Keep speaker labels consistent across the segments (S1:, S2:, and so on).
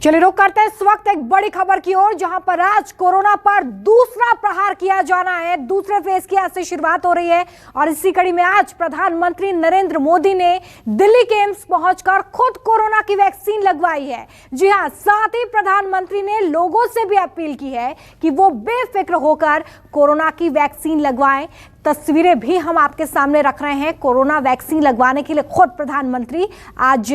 S1: चलिए रुक करते हैं इस वक्त एक बड़ी खबर की ओर, जहां पर आज कोरोना पर दूसरा प्रहार किया जाना है। दूसरे फेज की आज से शुरुआत हो रही है और इसी कड़ी में आज प्रधानमंत्री नरेंद्र मोदी ने दिल्ली के एम्स पहुंचकर खुद कोरोना की वैक्सीन लगवाई है। जी हां, साथ ही प्रधानमंत्री ने लोगों से भी अपील की है कि वो बेफिक्र होकर कोरोना की वैक्सीन लगवाएं। तस्वीरें भी हम आपके सामने रख रहे हैं। कोरोना वैक्सीन लगवाने के लिए खुद प्रधानमंत्री आज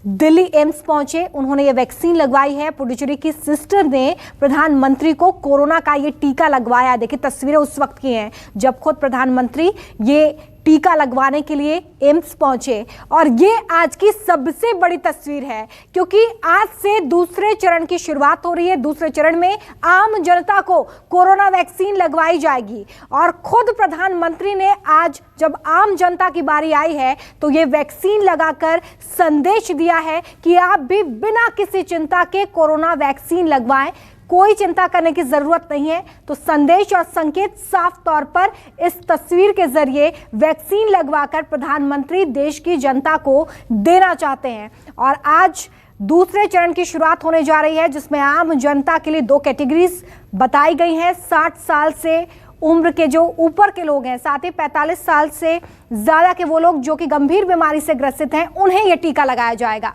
S1: दिल्ली एम्स पहुंचे, उन्होंने ये वैक्सीन लगवाई है। पुडुचेरी की सिस्टर ने प्रधानमंत्री को कोरोना का ये टीका लगवाया। देखिए तस्वीरें उस वक्त की हैं जब खुद प्रधानमंत्री ये टीका लगवाने के लिए एम्स पहुंचे और ये आज की सबसे बड़ी तस्वीर है, क्योंकि आज से दूसरे चरण की शुरुआत हो रही है। दूसरे चरण में आम जनता को कोरोना वैक्सीन लगवाई जाएगी और खुद प्रधानमंत्री ने आज जब आम जनता की बारी आई है तो ये वैक्सीन लगाकर संदेश दिया है कि आप भी बिना किसी चिंता के कोरोना वैक्सीन लगवाएं, कोई चिंता करने की जरूरत नहीं है। तो संदेश और संकेत साफ तौर पर इस तस्वीर के जरिए वैक्सीन लगवाकर प्रधानमंत्री देश की जनता को देना चाहते हैं। और आज दूसरे चरण की शुरुआत होने जा रही है, जिसमें आम जनता के लिए 2 कैटेगरीज बताई गई हैं। 60 साल से उम्र के जो ऊपर के लोग हैं, साथ ही 45 साल से ज्यादा के वो लोग जो कि गंभीर बीमारी से ग्रसित हैं, उन्हें यह टीका लगाया जाएगा।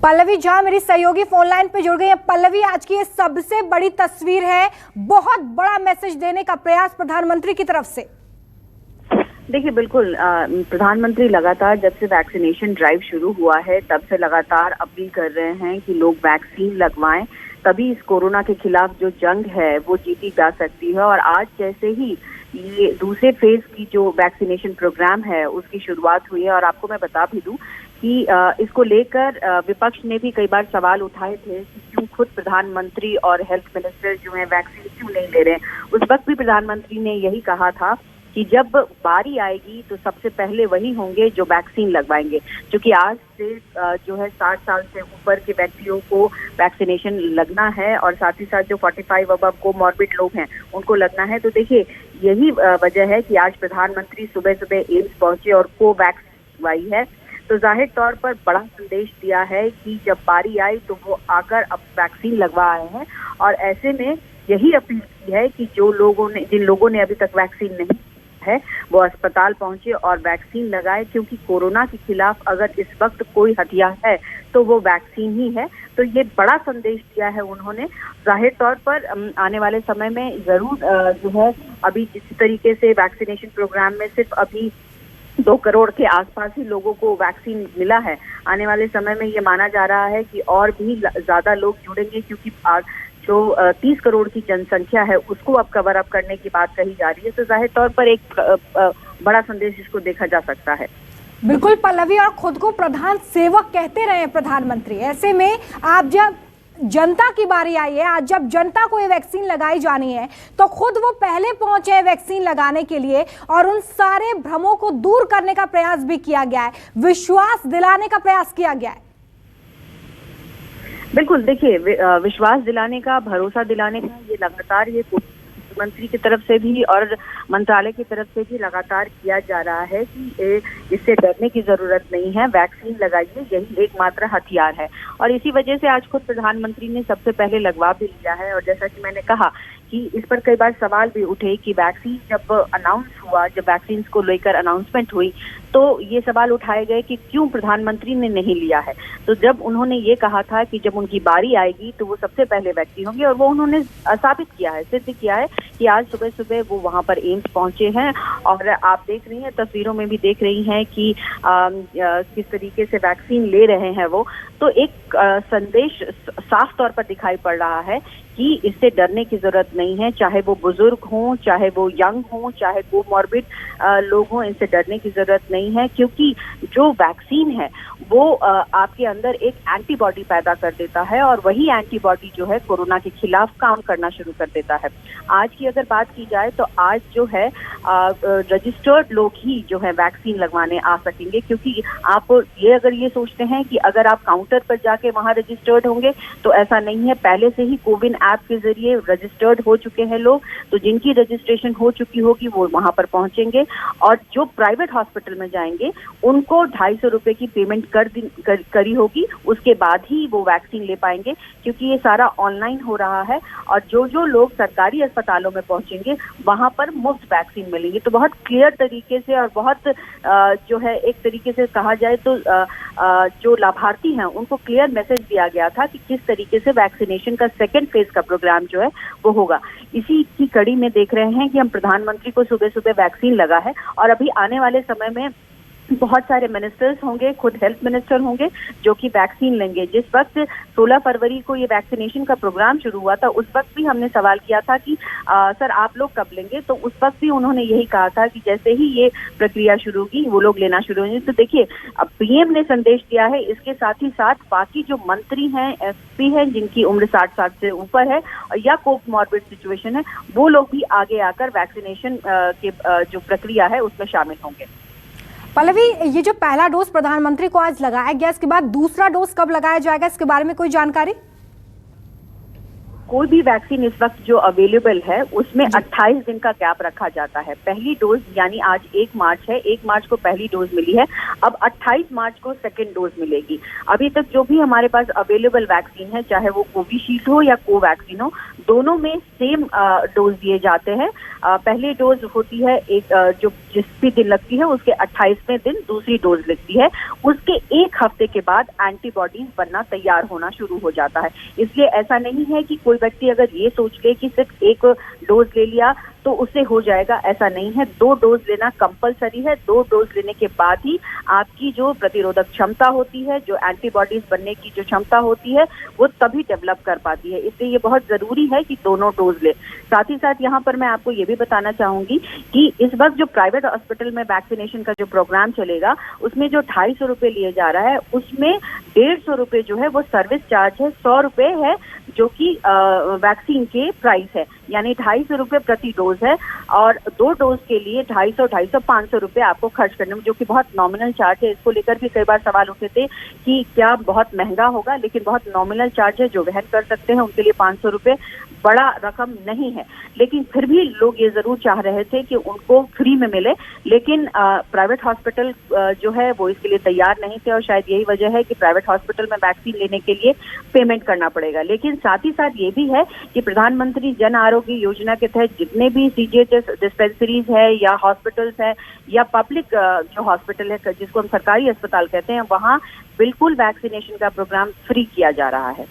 S1: पल्लवी झा मेरी सहयोगी फोन लाइन पे जुड़ गई है। पल्लवी, आज की ये सबसे बड़ी तस्वीर है, बहुत बड़ा मैसेज देने का प्रयास प्रधानमंत्री की तरफ से।
S2: देखिए बिल्कुल, प्रधानमंत्री लगातार जब से वैक्सीनेशन ड्राइव शुरू हुआ है तब से लगातार अपील कर रहे हैं कि लोग वैक्सीन लगवाएं, तभी इस कोरोना के खिलाफ जो जंग है वो जीती जा सकती है। और आज जैसे ही ये दूसरे फेज की जो वैक्सीनेशन प्रोग्राम है उसकी शुरुआत हुई है, और आपको मैं बता भी दूं कि इसको लेकर विपक्ष ने भी कई बार सवाल उठाए थे कि क्यों खुद प्रधानमंत्री और हेल्थ मिनिस्टर जो है वैक्सीन क्यों नहीं ले रहे हैं। उस वक्त भी प्रधानमंत्री ने यही कहा था कि जब बारी आएगी तो सबसे पहले वही होंगे जो वैक्सीन लगवाएंगे, क्योंकि आज से जो है 60 साल से ऊपर के व्यक्तियों को वैक्सीनेशन लगना है और साथ ही साथ जो 45 अबव कोमॉर्बिड लोग हैं उनको लगना है। तो देखिए यही वजह है कि आज प्रधानमंत्री सुबह सुबह एम्स पहुंचे और कोवैक्स लगवाई है। तो जाहिर तौर पर बड़ा संदेश दिया है कि जब बारी आई तो वो आकर अब वैक्सीन लगवा आए हैं, और ऐसे में यही अपील की है कि जिन लोगों ने अभी तक वैक्सीन नहीं है वो अस्पताल पहुंचे और वैक्सीन लगाए, क्योंकि कोरोना के खिलाफ अगर इस वक्त कोई हथियार है तो वो वैक्सीन ही है। तो ये बड़ा संदेश दिया है उन्होंने। जाहिर तौर पर आने वाले समय में जरूर जो है अभी जिस तरीके से वैक्सीनेशन प्रोग्राम में सिर्फ अभी 2 करोड़ के आसपास ही लोगों को वैक्सीन मिला है, आने वाले समय में ये माना जा रहा है कि और भी ज्यादा लोग जुड़ेंगे, क्योंकि जो 30 करोड़ की जनसंख्या है उसको अब कवर अप करने की बात कही जा रही है। तो जाहिर तौर पर एक बड़ा संदेश इसको देखा जा सकता है।
S1: बिल्कुल पल्लवी, और खुद को प्रधान सेवक कहते रहे प्रधानमंत्री। ऐसे में आप जब जनता की बारी आई है, आज जब जनता को ये वैक्सीन लगाई जानी है, तो खुद वो पहले पहुंचे हैं वैक्सीन लगाने के लिए और उन सारे भ्रमों को दूर करने का प्रयास भी किया गया है, विश्वास दिलाने का प्रयास किया गया है।
S2: बिल्कुल, देखिए विश्वास दिलाने का, भरोसा दिलाने का ये लगातार ये मुख्यमंत्री की तरफ से भी और मंत्रालय की तरफ से भी लगातार किया जा रहा है कि इससे डरने की जरूरत नहीं है, वैक्सीन लगाइए, यही एकमात्र हथियार है। और इसी वजह से आज खुद प्रधानमंत्री ने सबसे पहले लगवा भी लिया है। और जैसा कि मैंने कहा कि इस पर कई बार सवाल भी उठे कि वैक्सीन जब अनाउंस हुआ, जब वैक्सीन को लेकर अनाउंसमेंट हुई, तो ये सवाल उठाए गए कि क्यों प्रधानमंत्री ने नहीं लिया है। तो जब उन्होंने ये कहा था कि जब उनकी बारी आएगी तो वो सबसे पहले व्यक्ति होंगे, और वो उन्होंने साबित किया है, सिद्ध किया है कि आज सुबह सुबह वो वहां पर एम्स पहुंचे हैं। और आप देख रही हैं, तस्वीरों में भी देख रही हैं कि किस तरीके से वैक्सीन ले रहे हैं वो। तो एक संदेश साफ तौर पर दिखाई पड़ रहा है कि इससे डरने की जरूरत नहीं है, चाहे वो बुजुर्ग हों, चाहे वो यंग हों, चाहे कोमॉर्बिड लोग हों, इनसे डरने की जरूरत नहीं है, क्योंकि जो वैक्सीन है वो आपके अंदर एक एंटीबॉडी पैदा कर देता है और वही एंटीबॉडी जो है कोरोना के खिलाफ काम करना शुरू कर देता है। आज की अगर बात की जाए तो आज जो है रजिस्टर्ड लोग ही जो है वैक्सीन लगवाने आ सकेंगे, क्योंकि आप अगर ये सोचते हैं कि अगर आप काउंटर पर जाके वहां रजिस्टर्ड होंगे तो ऐसा नहीं है। पहले से ही कोविन ऐप के जरिए रजिस्टर्ड हो चुके हैं लोग, तो जिनकी रजिस्ट्रेशन हो चुकी होगी वो वहां पर पहुंचेंगे, और जो प्राइवेट हॉस्पिटल में जाएंगे उनको 250 रुपए की पेमेंट करी होगी, उसके बाद ही वो वैक्सीन ले पाएंगे, क्योंकि ये सारा ऑनलाइन हो रहा है। और जो लोग सरकारी अस्पतालों में पहुंचेंगे वहां पर मुफ्त वैक्सीन मिलेंगी। तो बहुत क्लियर तरीके से और बहुत जो है एक तरीके से कहा जाए तो जो लाभार्थी हैं उनको क्लियर मैसेज दिया गया था कि किस तरीके से वैक्सीनेशन का सेकेंड फेज का प्रोग्राम जो है वो होगा। इसी की कड़ी में देख रहे हैं कि हम प्रधानमंत्री को सुबह सुबह वैक्सीन लगा है, और अभी आने वाले समय में बहुत सारे मिनिस्टर्स होंगे, खुद हेल्थ मिनिस्टर होंगे जो कि वैक्सीन लेंगे। जिस वक्त 16 फरवरी को ये वैक्सीनेशन का प्रोग्राम शुरू हुआ था, उस वक्त भी हमने सवाल किया था कि सर आप लोग कब लेंगे, तो उस वक्त भी उन्होंने यही कहा था कि जैसे ही ये प्रक्रिया शुरू होगी वो लोग लेना शुरू होंगे। तो देखिए, अब पीएम ने संदेश दिया है, इसके साथ ही साथ बाकी जो मंत्री हैं, एसपी हैं जिनकी उम्र 60 साल से ऊपर है या कोमॉर्बिड सिचुएशन है, वो लोग भी आगे आकर वैक्सीनेशन के जो प्रक्रिया है उसमें शामिल होंगे।
S1: पल्लवी, ये जो पहला डोज प्रधानमंत्री को आज लगाया गया, इसके बाद दूसरा डोज कब लगाया जाएगा, इसके बारे में कोई जानकारी?
S2: कोई भी वैक्सीन इस वक्त जो अवेलेबल है उसमें 28 दिन का गैप रखा जाता है। पहली डोज यानी आज 1 मार्च है, 1 मार्च को पहली डोज मिली है, अब 28 मार्च को सेकेंड डोज मिलेगी। अभी तक जो भी हमारे पास अवेलेबल वैक्सीन है, चाहे वो कोविशील्ड हो या कोवैक्सीन हो, दोनों में सेम डोज दिए जाते हैं। पहली डोज होती है जो जिस भी दिन लगती है उसके 28वें दिन दूसरी डोज लगती है। उसके 1 हफ्ते के बाद एंटीबॉडीज बनना तैयार होना शुरू हो जाता है। इसलिए ऐसा नहीं है कि कोई व्यक्ति अगर ये सोच ले कि सिर्फ 1 डोज ले लिया तो उससे हो जाएगा, ऐसा नहीं है। 2 डोज लेना कंपलसरी है। 2 डोज लेने के बाद ही आपकी जो प्रतिरोधक क्षमता होती है, जो एंटीबॉडीज बनने की जो क्षमता होती है, वो तभी डेवलप कर पाती है। इसलिए ये बहुत जरूरी है कि दोनों डोज ले। साथ ही साथ यहाँ पर मैं आपको ये भी बताना चाहूंगी कि इस वक्त जो प्राइवेट हॉस्पिटल में वैक्सीनेशन का जो प्रोग्राम चलेगा, उसमें जो 250 रुपए लिए जा रहा है, उसमें 150 रुपए जो है वो सर्विस चार्ज है, 100 रुपए है जो कि वैक्सीन के प्राइस है, यानी 250 रुपए प्रति डोज है। और 2 डोज के लिए 250, 500 रुपए आपको खर्च करने में, जो कि बहुत नॉमिनल चार्ज है। इसको लेकर भी कई बार सवाल उठे थे कि क्या बहुत महंगा होगा, लेकिन बहुत नॉमिनल चार्ज है। जो वहन कर सकते हैं उनके लिए 500 रुपए बड़ा रकम नहीं है, लेकिन फिर भी लोग ये जरूर चाह रहे थे कि उनको फ्री में मिले, लेकिन प्राइवेट हॉस्पिटल जो है वो इसके लिए तैयार नहीं थे, और शायद यही वजह है कि प्राइवेट हॉस्पिटल में वैक्सीन लेने के लिए पेमेंट करना पड़ेगा। लेकिन साथ ही साथ ये भी है कि प्रधानमंत्री जन आरोग्य योजना के तहत जितने भी सीजीएचएस डिस्पेंसरीज है या हॉस्पिटल्स है या पब्लिक जो हॉस्पिटल है जिसको हम सरकारी अस्पताल कहते हैं, वहाँ बिल्कुल वैक्सीनेशन का प्रोग्राम फ्री किया जा रहा है।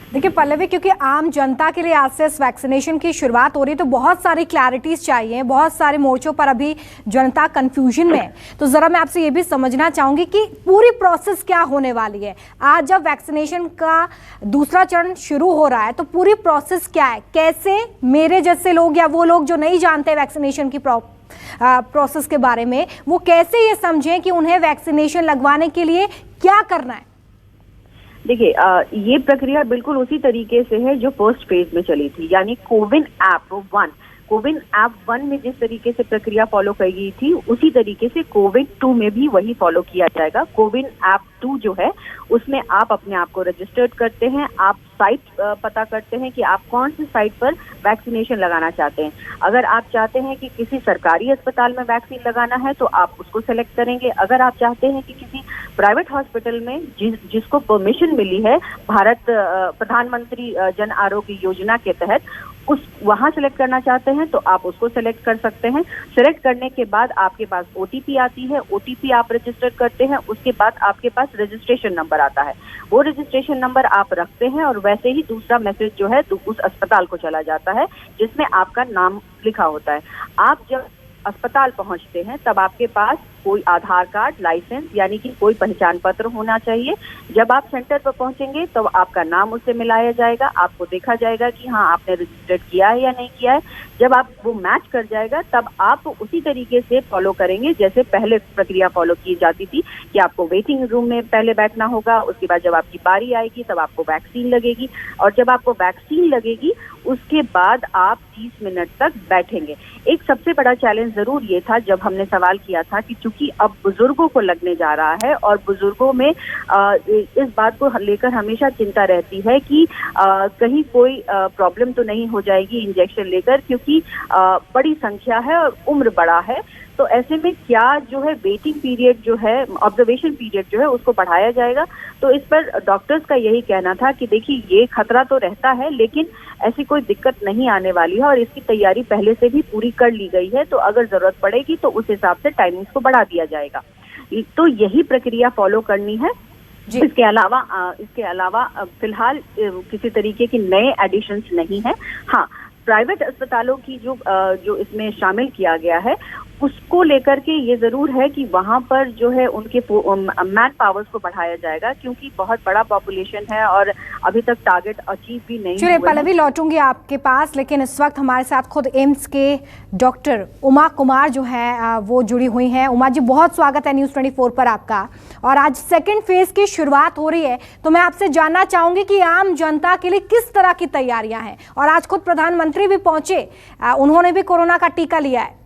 S1: देखिए पल्लवी, क्योंकि आम जनता के लिए आज से इस वैक्सीनेशन की शुरुआत हो रही है, तो बहुत सारी क्लैरिटीज चाहिए, बहुत सारे मोर्चों पर अभी जनता कंफ्यूजन में है। तो जरा मैं आपसे ये भी समझना चाहूंगी कि पूरी प्रोसेस क्या होने वाली है। आज जब वैक्सीनेशन का दूसरा चरण शुरू हो रहा है तो पूरी प्रोसेस क्या है, कैसे मेरे जैसे लोग या वो लोग जो नहीं जानते वैक्सीनेशन की प्रोसेस के बारे में, वो कैसे ये समझें कि उन्हें वैक्सीनेशन लगवाने के लिए क्या करना है?
S2: देखिए, ये प्रक्रिया बिल्कुल उसी तरीके से है जो फर्स्ट फेज में चली थी, यानी कोविन ऐप 1 में जिस तरीके से प्रक्रिया फॉलो की गई थी, उसी तरीके से कोविन 2 में भी वही फॉलो किया जाएगा। कोविन ऐप 2 जो है उसमें आप अपने आप को रजिस्टर्ड करते हैं, आप साइट पता करते हैं कि आप कौन सी साइट पर वैक्सीनेशन लगाना चाहते हैं। अगर आप चाहते हैं कि किसी सरकारी अस्पताल में वैक्सीन लगाना है तो आप उसको सेलेक्ट करेंगे। अगर आप चाहते हैं कि किसी प्राइवेट हॉस्पिटल में जिसको परमिशन मिली है भारत प्रधानमंत्री जन आरोग्य योजना के तहत, वहां सेलेक्ट करना चाहते हैं तो आप उसको सेलेक्ट कर सकते हैं। सेलेक्ट करने के बाद आपके पास ओटीपी आती है, ओटीपी आप रजिस्टर करते हैं, उसके बाद आपके पास रजिस्ट्रेशन नंबर आता है। वो रजिस्ट्रेशन नंबर आप रखते हैं और वैसे ही दूसरा मैसेज जो है उस अस्पताल को चला जाता है जिसमें आपका नाम लिखा होता है। आप जब अस्पताल पहुंचते हैं तब आपके पास कोई आधार कार्ड, लाइसेंस यानी कि कोई पहचान पत्र होना चाहिए। जब आप सेंटर पर पहुंचेंगे तो आपका नाम उससे मिलाया जाएगा, आपको देखा जाएगा कि हाँ आपने रजिस्टर्ड किया है या नहीं किया है। जब आप वो मैच कर जाएगा तब आप उसी तरीके से फॉलो करेंगे जैसे पहले प्रक्रिया फॉलो की जाती थी कि आपको वेटिंग रूम में पहले बैठना होगा, उसके बाद जब आपकी बारी आएगी तब आपको वैक्सीन लगेगी, और जब आपको वैक्सीन लगेगी उसके बाद आप 30 मिनट तक बैठेंगे। एक सबसे बड़ा चैलेंज जरूर ये था जब हमने सवाल किया था कि चूंकि अब बुजुर्गों को लगने जा रहा है और बुजुर्गों में इस बात को लेकर हमेशा चिंता रहती है कि कहीं कोई प्रॉब्लम तो नहीं हो जाएगी इंजेक्शन लेकर, क्योंकि बड़ी संख्या है और उम्र बड़ा है। तो ऐसे में क्या जो है वेटिंग पीरियड जो है, ऑब्जर्वेशन पीरियड जो है उसको बढ़ाया जाएगा। तो इस पर डॉक्टर्स का यही कहना था कि देखिए ये खतरा तो रहता है लेकिन ऐसी कोई दिक्कत नहीं आने वाली है और इसकी तैयारी पहले से भी पूरी कर ली गई है, तो अगर जरूरत पड़ेगी तो उस हिसाब से टाइमिंग्स को बढ़ा दिया जाएगा। तो यही प्रक्रिया फॉलो करनी है। इसके अलावा फिलहाल किसी तरीके की नए एडिशंस नहीं है। हाँ, प्राइवेट अस्पतालों की जो इसमें शामिल किया गया है उसको लेकर के ये जरूर है कि वहां पर जो है उनके मैन पावर्स को बढ़ाया जाएगा, क्योंकि बहुत बड़ा पॉपुलेशन है और अभी तक टारगेट अचीव भी नहीं हुए।
S1: पल्लवी, लौटूंगी आपके पास, लेकिन इस वक्त हमारे साथ खुद एम्स के डॉक्टर उमा कुमार जो है वो जुड़ी हुई हैं। उमा जी, बहुत स्वागत है न्यूज़ 24 पर आपका। और आज सेकेंड फेज की शुरुआत हो रही है, तो मैं आपसे जानना चाहूंगी कि आम जनता के लिए किस तरह की तैयारियां हैं। और आज खुद प्रधानमंत्री भी पहुंचे, उन्होंने भी कोरोना का टीका लिया है।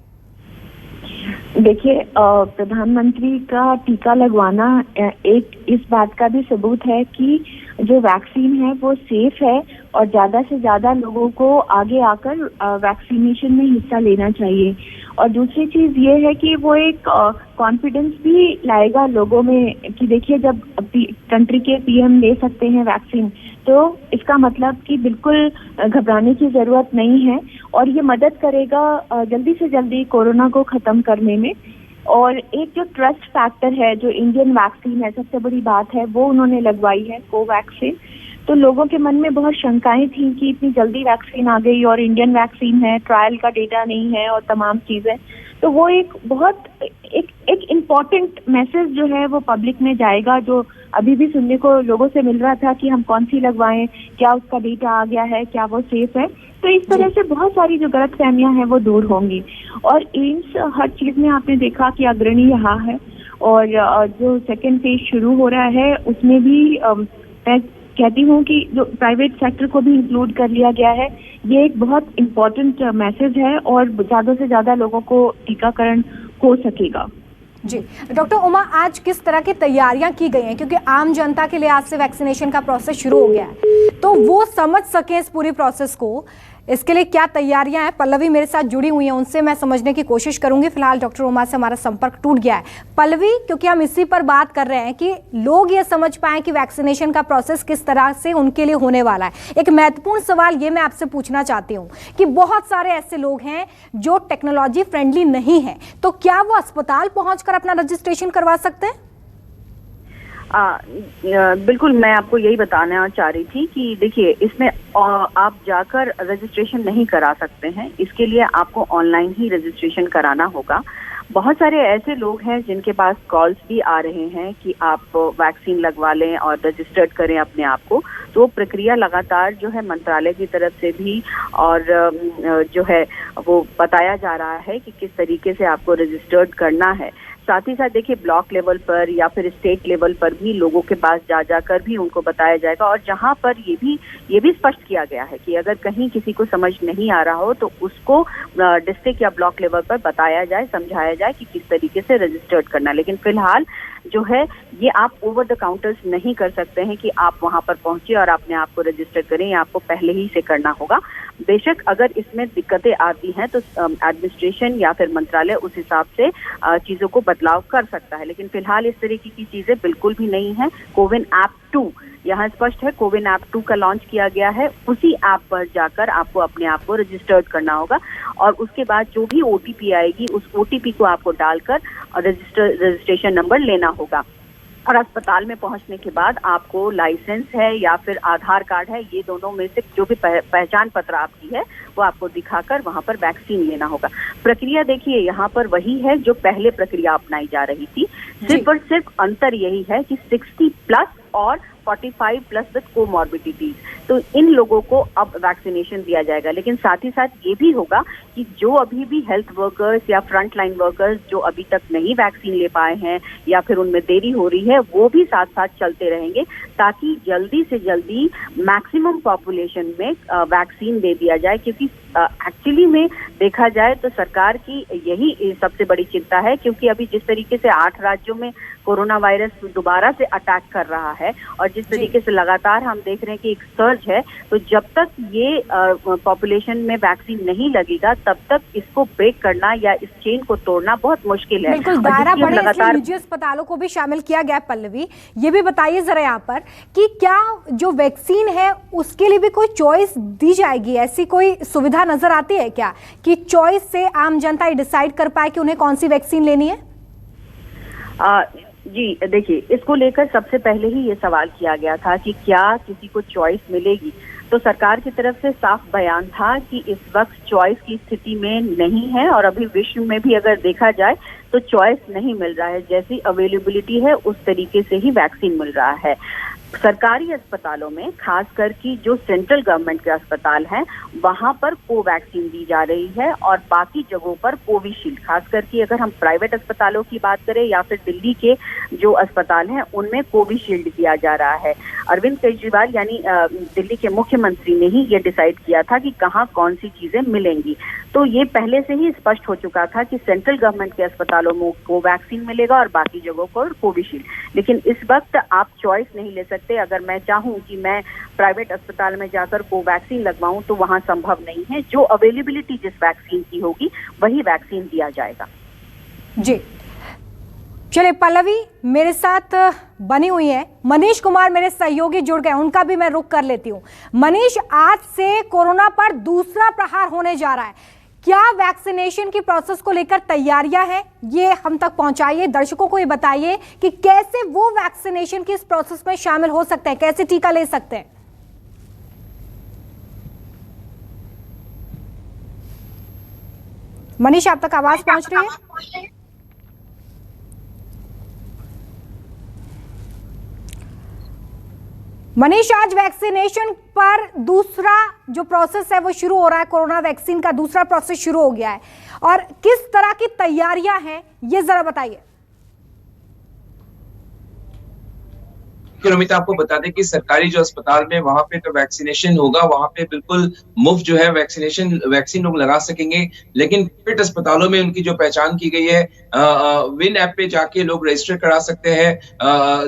S3: देखिए, प्रधानमंत्री का टीका लगवाना एक इस बात का भी सबूत है कि जो वैक्सीन है वो सेफ है और ज्यादा से ज्यादा लोगों को आगे आकर वैक्सीनेशन में हिस्सा लेना चाहिए। और दूसरी चीज ये है कि वो एक कॉन्फिडेंस भी लाएगा लोगों में कि देखिए जब कंट्री के पीएम ले सकते हैं वैक्सीन, तो इसका मतलब कि बिल्कुल घबराने की जरूरत नहीं है और ये मदद करेगा जल्दी से जल्दी कोरोना को खत्म करने में। और एक जो ट्रस्ट फैक्टर है, जो इंडियन वैक्सीन है, सबसे बड़ी बात है वो उन्होंने लगवाई है, कोवैक्सीन। तो लोगों के मन में बहुत शंकाएं थी कि इतनी जल्दी वैक्सीन आ गई और इंडियन वैक्सीन है, ट्रायल का डेटा नहीं है और तमाम चीजें। तो वो एक बहुत एक इम्पॉर्टेंट मैसेज जो है वो पब्लिक में जाएगा, जो अभी भी सुनने को लोगों से मिल रहा था कि हम कौन सी लगवाएं, क्या उसका डेटा आ गया है, क्या वो सेफ है। तो इस तरह से बहुत सारी जो गलतफहमियां हैं वो दूर होंगी। और एम्स हर चीज में आपने देखा कि अग्रणी रहा है और जो सेकेंड फेज शुरू हो रहा है उसमें भी मैं कहती हूँ कि जो प्राइवेट सेक्टर को भी इंक्लूड कर लिया गया है। ये एक बहुत इम्पोर्टेंट मैसेज है और ज्यादा से ज्यादा लोगों को टीकाकरण हो सकेगा।
S1: जी डॉक्टर उमा, आज किस तरह की तैयारियां की गई हैं, क्योंकि आम जनता के लिए आज से वैक्सीनेशन का प्रोसेस शुरू हो गया है, तो वो समझ सके इस पूरी प्रोसेस को, इसके लिए क्या तैयारियां हैं? पल्लवी मेरे साथ जुड़ी हुई हैं, उनसे मैं समझने की कोशिश करूंगी। फिलहाल डॉक्टर उमा से हमारा संपर्क टूट गया है। पल्लवी, क्योंकि हम इसी पर बात कर रहे हैं कि लोग ये समझ पाएं कि वैक्सीनेशन का प्रोसेस किस तरह से उनके लिए होने वाला है, एक महत्वपूर्ण सवाल ये मैं आपसे पूछना चाहती हूँ कि बहुत सारे ऐसे लोग हैं जो टेक्नोलॉजी फ्रेंडली नहीं है, तो क्या वो अस्पताल पहुंचकर अपना रजिस्ट्रेशन करवा सकते हैं?
S2: बिल्कुल, मैं आपको यही बताना चाह रही थी कि देखिए इसमें आप जाकर रजिस्ट्रेशन नहीं करा सकते हैं, इसके लिए आपको ऑनलाइन ही रजिस्ट्रेशन कराना होगा। बहुत सारे ऐसे लोग हैं जिनके पास कॉल्स भी आ रहे हैं कि आप वैक्सीन लगवा लें और रजिस्टर्ड करें अपने आप को, तो प्रक्रिया लगातार जो है मंत्रालय की तरफ से भी और जो है वो बताया जा रहा है कि किस तरीके से आपको रजिस्टर्ड करना है। साथ ही साथ देखिए ब्लॉक लेवल पर या फिर स्टेट लेवल पर भी लोगों के पास जा जाकर भी उनको बताया जाएगा और जहां पर ये भी स्पष्ट किया गया है कि अगर कहीं किसी को समझ नहीं आ रहा हो तो उसको डिस्ट्रिक्ट या ब्लॉक लेवल पर बताया जाए, समझाया जाए कि किस तरीके से रजिस्टर्ड करना। लेकिन फिलहाल जो है ये आप ओवर द काउंटर्स नहीं कर सकते हैं कि आप वहां पर पहुंचे और अपने आप को रजिस्टर करें, ये आपको पहले ही से करना होगा। बेशक अगर इसमें दिक्कतें आती हैं तो एडमिनिस्ट्रेशन या फिर मंत्रालय उस हिसाब से चीजों को बदलाव कर सकता है, लेकिन फिलहाल इस तरीके की चीजें बिल्कुल भी नहीं है। कोविन ऐप 2 यहाँ स्पष्ट है, कोविन ऐप 2 का लॉन्च किया गया है, उसी ऐप पर जाकर आपको अपने आप को रजिस्टर्ड करना होगा और उसके बाद जो भी ओटीपी आएगी उस ओटीपी को आपको डालकर रजिस्ट्रेशन नंबर लेना होगा। और अस्पताल में पहुंचने के बाद आपको लाइसेंस है या फिर आधार कार्ड है, ये दोनों में से जो भी पहचान पत्र आपकी है वो आपको दिखाकर वहां पर वैक्सीन लेना होगा। प्रक्रिया देखिए यहाँ पर वही है जो पहले प्रक्रिया अपनाई जा रही थी, सिर्फ और सिर्फ अंतर यही है कि 60+ और 45+ विद कोमॉर्बिडिटीज, तो इन लोगों को अब वैक्सीनेशन दिया जाएगा। लेकिन साथ ही साथ ये भी होगा कि जो अभी भी हेल्थ वर्कर्स या फ्रंट लाइन वर्कर्स जो अभी तक नहीं वैक्सीन ले पाए हैं या फिर उनमें देरी हो रही है, वो भी साथ साथ चलते रहेंगे ताकि जल्दी से जल्दी मैक्सिमम पॉपुलेशन में वैक्सीन दे दिया जाए। क्योंकि एक्चुअली में देखा जाए तो सरकार की यही सबसे बड़ी चिंता है, क्योंकि अभी जिस तरीके से 8 राज्यों में कोरोना वायरस दोबारा से अटैक कर रहा है और जिस तरीके से लगातार हम देख रहे हैं कि एक सर्ज है, तो जब तक ये पॉपुलेशन में वैक्सीन नहीं लगेगा तब तक इसको ब्रेक करना या इस चेन को तोड़ना बहुत मुश्किल है।
S1: बिल्कुल, दायरा बढ़े इसलिए निजी अस्पतालों को भी शामिल किया गया। पल्लवी, ये भी बताइए जरा यहाँ पर कि क्या जो वैक्सीन है उसके लिए भी कोई चॉइस दी जाएगी? ऐसी कोई सुविधा नजर आती है क्या कि चॉइस से आम जनता डिसाइड कर पाए कि उन्हें कौन सी वैक्सीन लेनी है?
S2: जी देखिए, इसको लेकर सबसे पहले ही ये सवाल किया गया था कि क्या किसी को चॉइस मिलेगी, तो सरकार की तरफ से साफ बयान था कि इस वक्त चॉइस की स्थिति में नहीं है और अभी विश्व में भी अगर देखा जाए तो चॉइस नहीं मिल रहा है। जैसी अवेलेबिलिटी है उस तरीके से ही वैक्सीन मिल रहा है। सरकारी अस्पतालों में खासकर कि जो सेंट्रल गवर्नमेंट के अस्पताल हैं वहां पर कोवैक्सीन दी जा रही है और बाकी जगहों पर कोविशील्ड। खासकर कि अगर हम प्राइवेट अस्पतालों की बात करें या फिर दिल्ली के जो अस्पताल हैं उनमें कोविशील्ड दिया जा रहा है। अरविंद केजरीवाल यानी दिल्ली के मुख्यमंत्री ने ही ये डिसाइड किया था कि कहाँ कौन सी चीजें मिलेंगी, तो ये पहले से ही स्पष्ट हो चुका था कि सेंट्रल गवर्नमेंट के अस्पतालों में कोवैक्सीन मिलेगा और बाकी जगहों पर कोविशील्ड। लेकिन इस वक्त आप चॉइस नहीं ले सकते। अगर मैं चाहूं कि मैं प्राइवेट अस्पताल में जाकर कोवैक्सीन लगवाऊं तो वहां संभव नहीं है। जो अवेलेबिलिटी जिस वैक्सीन की होगी वही वैक्सीन दिया जाएगा।
S1: जी चलिए, पल्लवी मेरे साथ बनी हुई है, मनीष कुमार मेरे सहयोगी जुड़ गए, उनका भी मैं रुख कर लेती हूँ। मनीष, आज से कोरोना पर दूसरा प्रहार होने जा रहा है, क्या वैक्सीनेशन की प्रोसेस को लेकर तैयारियां हैं? ये हम तक पहुंचाइए, दर्शकों को ये बताइए कि कैसे वो वैक्सीनेशन की इस प्रोसेस में शामिल हो सकते हैं, कैसे टीका ले सकते हैं। मनीष, आप तक आवाज पहुंच रही है? मनीष, आज वैक्सीनेशन पर दूसरा जो प्रोसेस है वो शुरू हो रहा है, कोरोना वैक्सीन का दूसरा प्रोसेस शुरू हो गया है और किस तरह की तैयारियां हैं ये जरा बताइए।
S4: अमिता, आपको बता दें कि सरकारी जो अस्पताल में वहां पे तो वैक्सीनेशन होगा, वहां पे बिल्कुल मुफ्त जो है वैक्सीन लोग लगा सकेंगे। लेकिन प्राइवेट अस्पतालों में उनकी जो पहचान की गई है, विन ऐप पे जाके लोग रजिस्टर करा सकते हैं,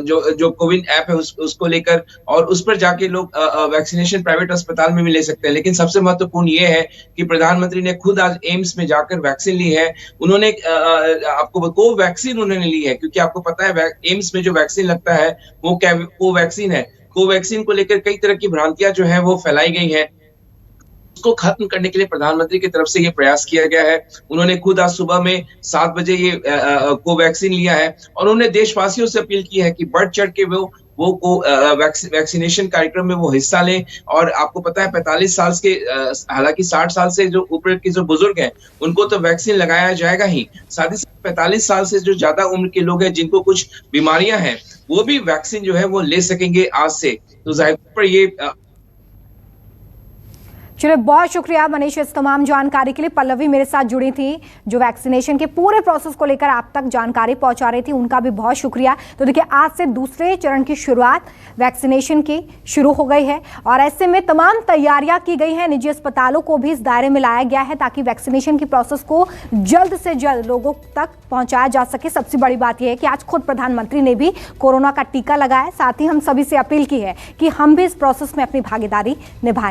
S4: जो कोविन ऐप है उसको लेकर, और उस पर जाके लोग वैक्सीनेशन प्राइवेट अस्पताल में भी ले सकते हैं। लेकिन सबसे महत्वपूर्ण ये है कि प्रधानमंत्री ने खुद आज एम्स में जाकर वैक्सीन ली है। उन्होंने आपको कोवैक्सीन उन्होंने ली है, क्योंकि आपको पता है एम्स में जो वैक्सीन लगता है वो कोवैक्सीन है। कोवैक्सीन को लेकर कई तरह की भ्रांतियां जो है वो फैलाई गई है, उसको खत्म करने के लिए प्रधानमंत्री की तरफ से ये प्रयास किया गया है। उन्होंने खुद आज सुबह में 7 बजे ये कोवैक्सीन लिया है और उन्होंने देशवासियों से अपील की है कि बढ़ चढ़ के वो वैक्सीनेशन कार्यक्रम में वो हिस्सा लें। और आपको पता है 45 साल के, हालांकि 60 साल से जो ऊपर के जो बुजुर्ग हैं उनको तो वैक्सीन लगाया जाएगा ही, साथ ही साथ 45 साल से जो ज्यादा उम्र के लोग हैं जिनको कुछ बीमारियां हैं वो भी वैक्सीन जो है वो ले सकेंगे आज से। तो जाहिर पर ये
S1: चलिए, बहुत शुक्रिया मनीष इस तमाम जानकारी के लिए। पल्लवी मेरे साथ जुड़ी थी जो वैक्सीनेशन के पूरे प्रोसेस को लेकर आप तक जानकारी पहुंचा रही थी, उनका भी बहुत शुक्रिया। तो देखिए, आज से दूसरे चरण की शुरुआत वैक्सीनेशन की शुरू हो गई है और ऐसे में तमाम तैयारियां की गई हैं। निजी अस्पतालों को भी इस दायरे में लाया गया है ताकि वैक्सीनेशन की प्रोसेस को जल्द से जल्द लोगों तक पहुंचाया जा सके। सबसे बड़ी बात यह है कि आज खुद प्रधानमंत्री ने भी कोरोना का टीका लगाया। साथ ही हम सभी से अपील की है कि हम भी इस प्रोसेस में अपनी भागीदारी निभाएं।